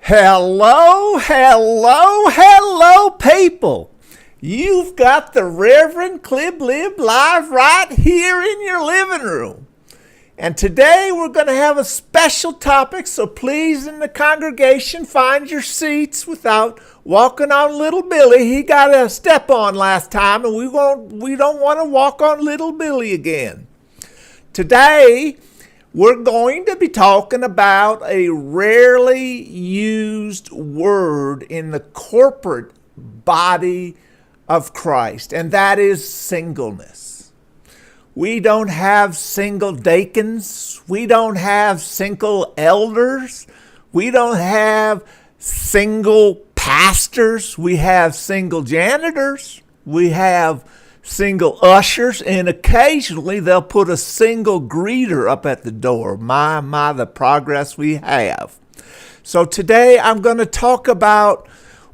Hello, hello, hello, people. You've got the Reverend Cliblib live right here in your living room. And today we're going to have a special topic, so please in the congregation find your seats without walking on little Billy. He got a step on last time, and we don't want to walk on little Billy again. Today we're going to be talking about a rarely used word in the corporate body of Christ, and that is singleness. We don't have single deacons. We don't have single elders. We don't have single pastors. We have single janitors. We have single ushers, and occasionally they'll put a single greeter up at the door. My, the progress we have. So today I'm going to talk about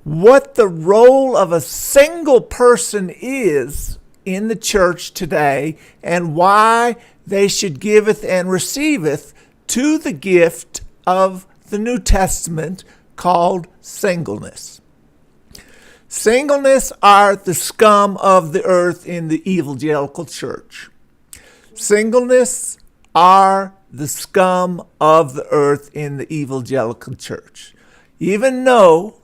what the role of a single person is in the church today and why they should giveth and receiveth to the gift of the New Testament called singleness. Singleness are the scum of the earth in the evangelical church. Singleness are the scum of the earth in the evangelical church. Even though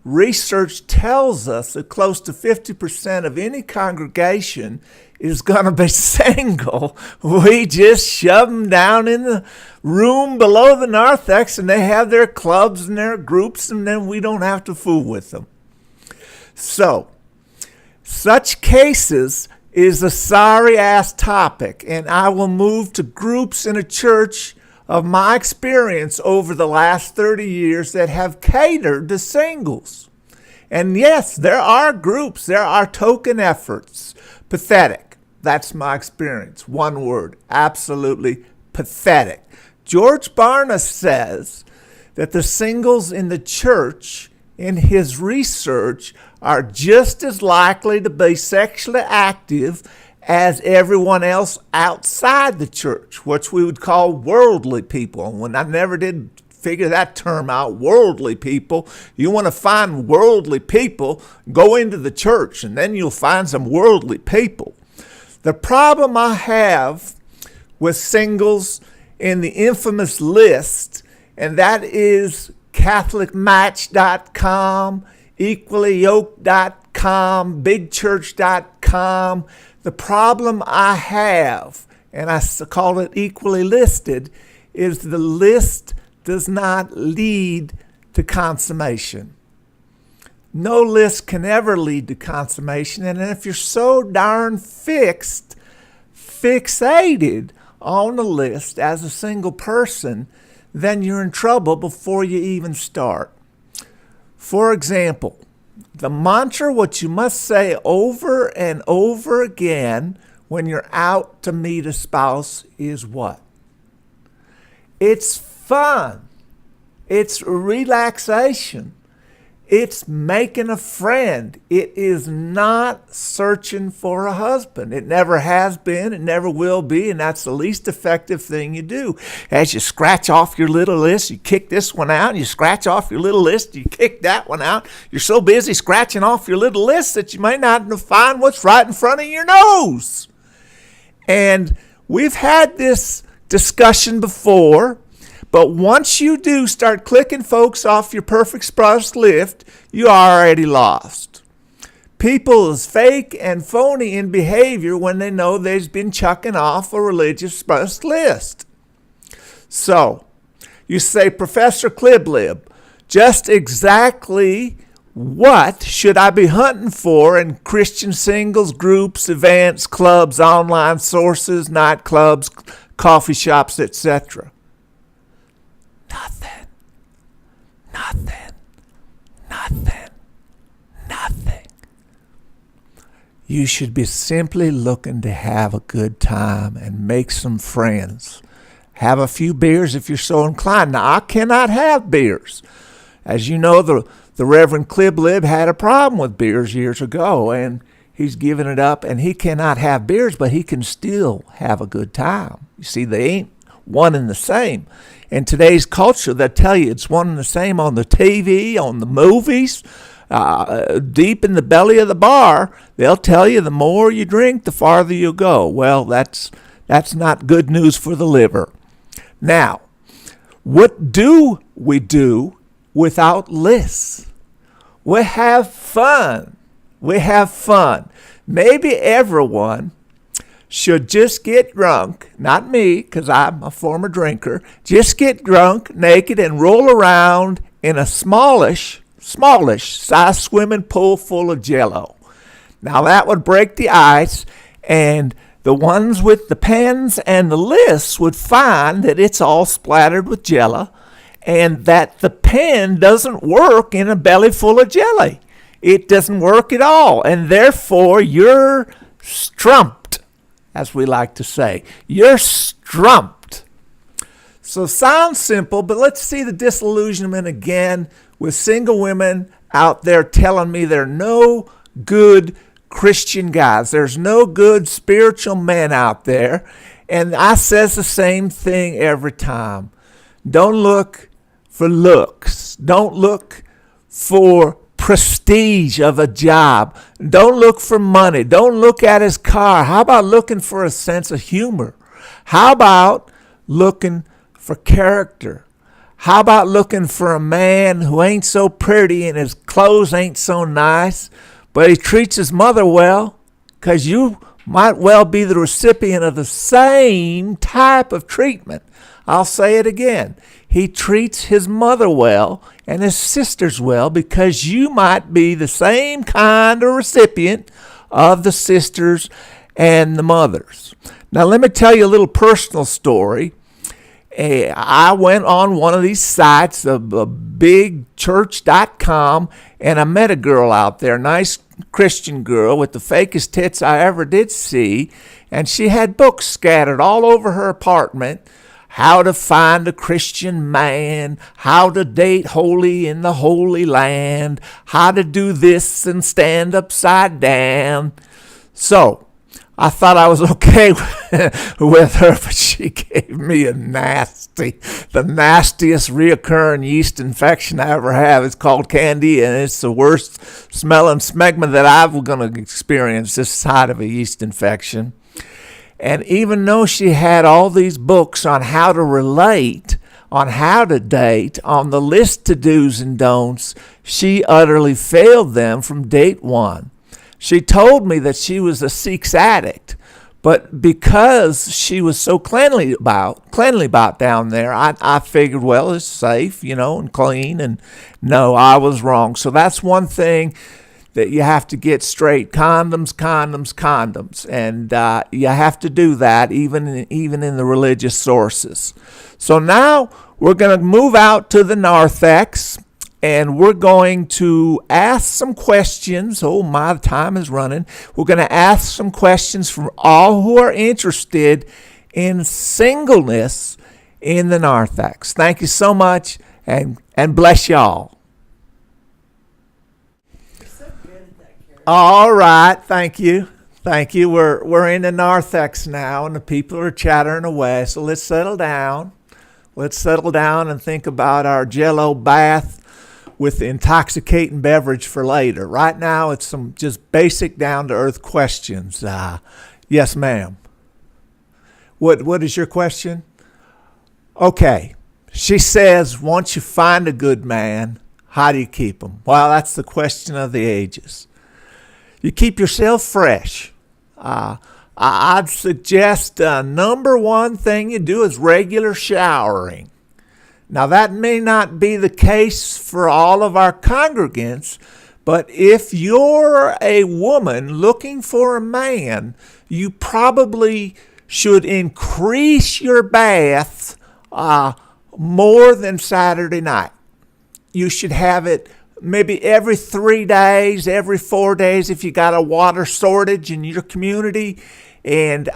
research tells us that close to 50% of any congregation is going to be single, we just shove them down in the room below the narthex and they have their clubs and their groups, and then we don't have to fool with them. So, such cases is a sorry-ass topic, and I will move to groups in a church of my experience over the last 30 years that have catered to singles. And yes, there are groups, there are token efforts. Pathetic. That's my experience. One word, absolutely pathetic. George Barna says that the singles in the church, in his research, are just as likely to be sexually active as everyone else outside the church, which we would call worldly people. And when I never did figure that term out, worldly people, you want to find worldly people, go into the church, and then you'll find some worldly people. The problem I have with singles in the infamous list, and that is CatholicMatch.com, EquallyYoked.com, BigChurch.com. The problem I have, and I call it equally listed, is the list does not lead to consummation. No list can ever lead to consummation, and if you're so darn fixated on the list as a single person, then you're in trouble before you even start. For example, the mantra, what you must say over and over again when you're out to meet a spouse is what? It's fun. It's relaxation. It's making a friend. It is not searching for a husband. It never has been. It never will be. And that's the least effective thing you do. As you scratch off your little list, you kick this one out. You scratch off your little list, you kick that one out. You're so busy scratching off your little list that you may not find what's right in front of your nose. And we've had this discussion before. But once you do start clicking folks off your perfect spouse list, you already lost. People is fake and phony in behavior when they know they've been chucking off a religious spouse list. So, you say, Professor Cliblib, just exactly what should I be hunting for in Christian singles, groups, events, clubs, online sources, nightclubs, coffee shops, etc.? Nothing. You should be simply looking to have a good time and make some friends. Have a few beers if you're so inclined. Now, I cannot have beers. As you know, the Reverend Cliblib had a problem with beers years ago, and he's given it up, and he cannot have beers, but he can still have a good time. You see, they ain't one and the same. In today's culture, they'll tell you it's one and the same on the TV, on the movies, deep in the belly of the bar. They'll tell you the more you drink, the farther you go. Well, that's not good news for the liver. Now, what do we do without lists? We have fun. We have fun. Maybe everyone should just get drunk, not me, because I'm a former drinker, just get drunk, naked, and roll around in a smallish size swimming pool full of Jell-O. Now that would break the ice, and the ones with the pens and the lists would find that it's all splattered with Jell-O, and that the pen doesn't work in a belly full of jelly. It doesn't work at all, and therefore you're strumped, as we like to say. You're strumped. So sounds simple, but let's see the disillusionment again with single women out there telling me there are no good Christian guys. There's no good spiritual men out there. And I says the same thing every time. Don't look for looks. Don't look for prestige of a job. Don't look for money. Don't look at his car. How about looking for a sense of humor? How about looking for character? How about looking for a man who ain't so pretty and his clothes ain't so nice, but he treats his mother well? Because you might well be the recipient of the same type of treatment. I'll say it again. He treats his mother well and his sisters well because you might be the same kind of recipient of the sisters and the mothers. Now, let me tell you a little personal story. I went on one of these sites, bigchurch.com, and I met a girl out there, a nice Christian girl with the fakest tits I ever did see, and she had books scattered all over her apartment. How to find a Christian man, how to date holy in the Holy Land, how to do this and stand upside down. So I thought I was okay with her, but she gave me the nastiest reoccurring yeast infection I ever have. It's called candy, and it's the worst smelling smegma that I'm going to experience this side of a yeast infection. And even though she had all these books on how to relate, on how to date, on the list of do's and don'ts, she utterly failed them from date one. She told me that she was a sex addict, but because she was so cleanly about down there, I figured, well, it's safe, and clean, and no, I was wrong. So that's one thing that you have to get straight. Condoms, and you have to do that even in the religious sources. So now we're going to move out to the narthex, and we're going to ask some questions. Oh, my time is running. We're going to ask some questions from all who are interested in singleness in the narthex. Thank you so much, and bless y'all. All right, thank you. We're in the narthex now, and the people are chattering away. So let's settle down. And think about our Jell-O bath with the intoxicating beverage for later. Right now, it's some just basic down-to-earth questions. Yes, ma'am. What is your question? Okay. She says, once you find a good man, how do you keep him? Well, that's the question of the ages. You keep yourself fresh. I'd suggest number one thing you do is regular showering. Now, that may not be the case for all of our congregants, but if you're a woman looking for a man, you probably should increase your bath more than Saturday night. You should have it maybe every 3 days, every 4 days if you got a water shortage in your community. And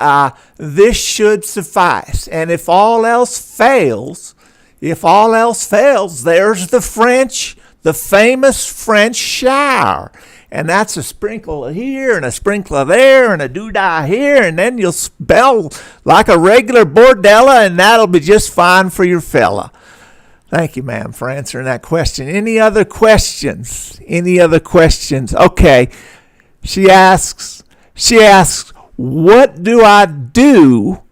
this should suffice. And if all else fails, there's the famous French shower. And that's a sprinkle here and a sprinkle there and a doodah here, and then you'll spell like a regular bordella, and that'll be just fine for your fella. Thank you, ma'am, for answering that question. Any other questions? Any other questions? Okay. She asks, what do I do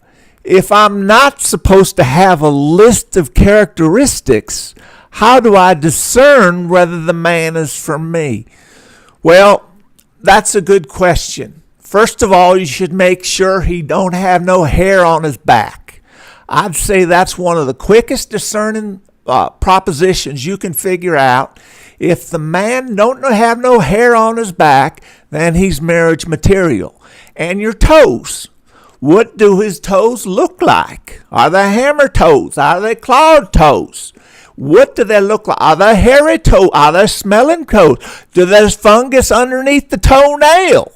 if I'm not supposed to have a list of characteristics? How do I discern whether the man is for me? Well, that's a good question. First of all, you should make sure he don't have no hair on his back. I'd say that's one of the quickest discerning propositions you can figure out. If the man don't have no hair on his back, then he's marriage material. And your toes. What do his toes look like? Are they hammer toes? Are they clawed toes? What do they look like? Are they hairy toes? Are they smelling toes? Do there's fungus underneath the toenail?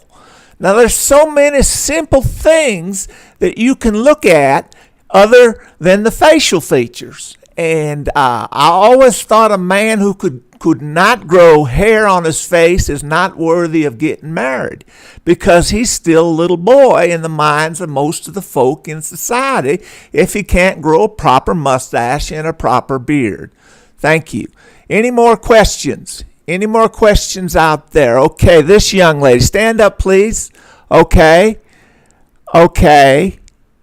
Now, there's so many simple things that you can look at other than the facial features. And I always thought a man who could not grow hair on his face is not worthy of getting married, because he's still a little boy in the minds of most of the folk in society if he can't grow a proper mustache and a proper beard. Thank you. Any more questions? Any more questions out there? Okay, this young lady. Stand up, please. Okay.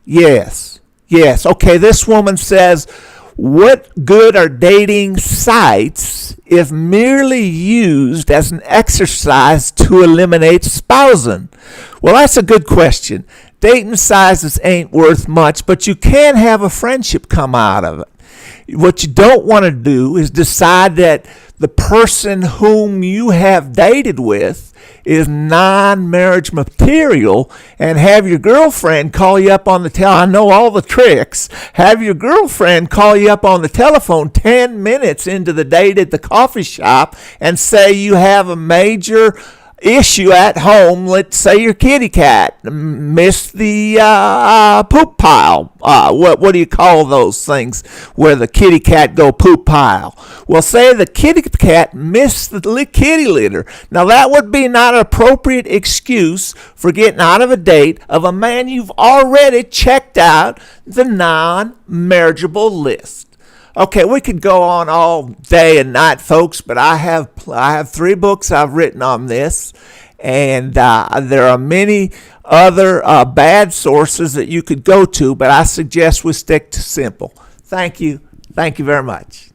Yes. Okay, this woman says, what good are dating sites if merely used as an exercise to eliminate spousing? Well, that's a good question. Dating sites ain't worth much, but you can have a friendship come out of it. What you don't want to do is decide that the person whom you have dated with is non-marriage material and have your girlfriend call you up on the I know all the tricks. Have your girlfriend call you up on the telephone 10 minutes into the date at the coffee shop and say you have a major issue at home. Let's say your kitty cat missed the poop pile. What do you call those things where the kitty cat go poop pile? Well, say the kitty cat missed the kitty litter. Now, that would be not an appropriate excuse for getting out of a date of a man you've already checked out the non-marriageable list. Okay, we could go on all day and night, folks, but I have 3 books I've written on this, and there are many other bad sources that you could go to, but I suggest we stick to simple. Thank you. Thank you very much.